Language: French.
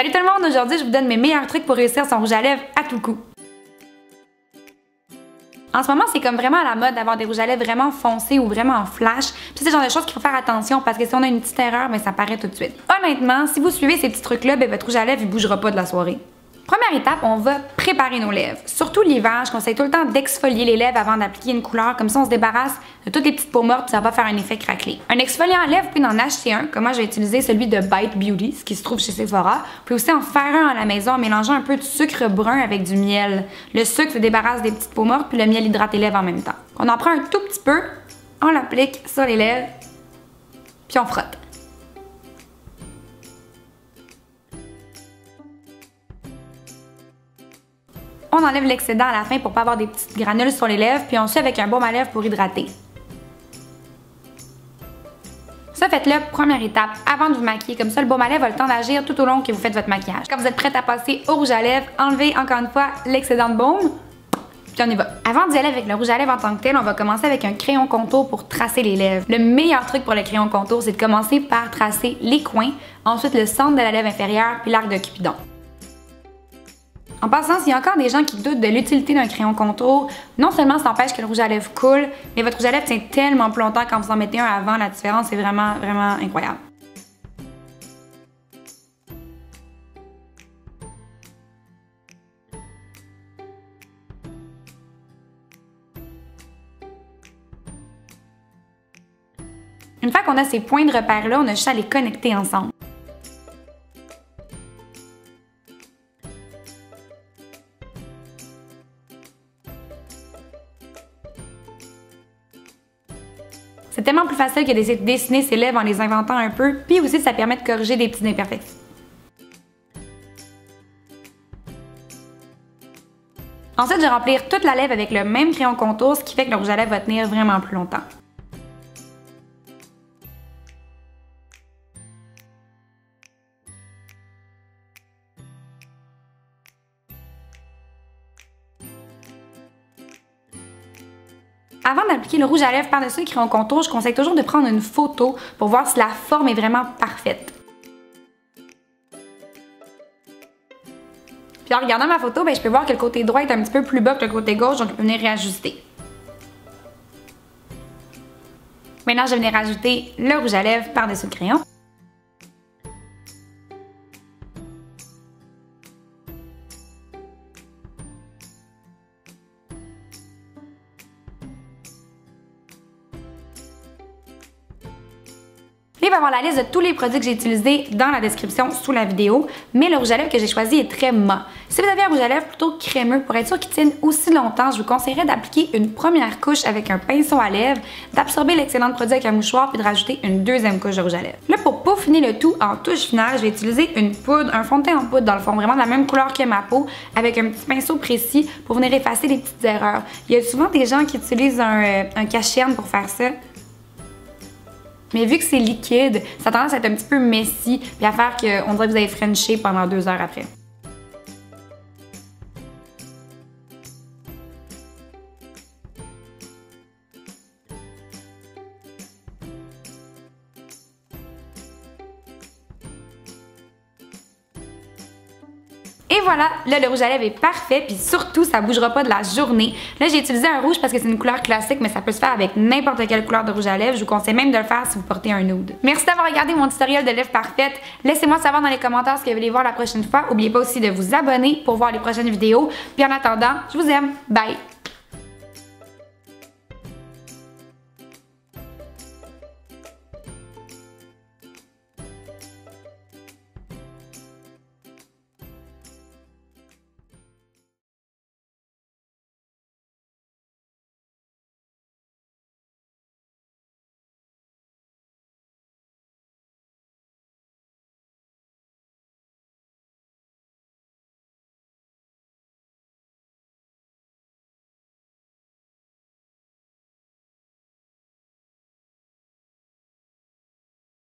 Salut tout le monde, aujourd'hui je vous donne mes meilleurs trucs pour réussir son rouge à lèvres à tout coup. En ce moment, c'est comme vraiment à la mode d'avoir des rouges à lèvres vraiment foncés ou vraiment en flash. Puis c'est le genre de choses qu'il faut faire attention parce que si on a une petite erreur, ben ça paraît tout de suite. Honnêtement, si vous suivez ces petits trucs-là, ben votre rouge à lèvres il bougera pas de la soirée. Première étape, on va préparer nos lèvres. Surtout l'hiver, je conseille tout le temps d'exfolier les lèvres avant d'appliquer une couleur, comme ça on se débarrasse de toutes les petites peaux mortes, puis ça va faire un effet craquelé. Un exfoliant à lèvres, vous pouvez en acheter un, comme moi je vais utiliser celui de Bite Beauty, ce qui se trouve chez Sephora. Vous pouvez aussi en faire un à la maison en mélangeant un peu de sucre brun avec du miel. Le sucre se débarrasse des petites peaux mortes, puis le miel hydrate les lèvres en même temps. On en prend un tout petit peu, on l'applique sur les lèvres, puis on frotte. On enlève l'excédent à la fin pour pas avoir des petites granules sur les lèvres, puis on suit avec un baume à lèvres pour hydrater. Ça, faites-le première étape avant de vous maquiller. Comme ça, le baume à lèvres a le temps d'agir tout au long que vous faites votre maquillage. Quand vous êtes prête à passer au rouge à lèvres, enlevez encore une fois l'excédent de baume, puis on y va. Avant d'y aller avec le rouge à lèvres en tant que tel, on va commencer avec un crayon contour pour tracer les lèvres. Le meilleur truc pour le crayon contour, c'est de commencer par tracer les coins, ensuite le centre de la lèvre inférieure, puis l'arc de Cupidon. En passant, s'il y a encore des gens qui doutent de l'utilité d'un crayon contour, non seulement ça empêche que le rouge à lèvres coule, mais votre rouge à lèvres tient tellement plus longtemps quand vous en mettez un avant. La différence est vraiment, vraiment incroyable. Une fois qu'on a ces points de repère-là, on a juste à les connecter ensemble. C'est tellement plus facile que d'essayer de dessiner ses lèvres en les inventant un peu, puis aussi ça permet de corriger des petites imperfections. Ensuite, je vais remplir toute la lèvre avec le même crayon contour, ce qui fait que le rouge à lèvres va tenir vraiment plus longtemps. Avant d'appliquer le rouge à lèvres par-dessus le crayon contour, je conseille toujours de prendre une photo pour voir si la forme est vraiment parfaite. Puis en regardant ma photo, je peux voir que le côté droit est un petit peu plus bas que le côté gauche, donc je peux venir réajuster. Maintenant, je vais venir rajouter le rouge à lèvres par-dessus le crayon. Il va y avoir la liste de tous les produits que j'ai utilisés dans la description sous la vidéo, mais le rouge à lèvres que j'ai choisi est très mat. Si vous avez un rouge à lèvres plutôt crémeux, pour être sûr qu'il tienne aussi longtemps, je vous conseillerais d'appliquer une première couche avec un pinceau à lèvres, d'absorber l'excellent produit avec un mouchoir, puis de rajouter une deuxième couche de rouge à lèvres. Là, pour peaufiner le tout en touche finale, je vais utiliser une poudre, un fond de teint en poudre dans le fond, vraiment de la même couleur que ma peau, avec un petit pinceau précis pour venir effacer les petites erreurs. Il y a souvent des gens qui utilisent un cache-cerne pour faire ça. Mais vu que c'est liquide, ça a tendance à être un petit peu messy puis à faire qu'on dirait que vous avez frenché pendant 2 heures après. Et voilà, là le rouge à lèvres est parfait, puis surtout ça bougera pas de la journée. Là j'ai utilisé un rouge parce que c'est une couleur classique, mais ça peut se faire avec n'importe quelle couleur de rouge à lèvres. Je vous conseille même de le faire si vous portez un nude. Merci d'avoir regardé mon tutoriel de lèvres parfaites. Laissez-moi savoir dans les commentaires ce que vous voulez voir la prochaine fois. N'oubliez pas aussi de vous abonner pour voir les prochaines vidéos. Puis en attendant, je vous aime. Bye!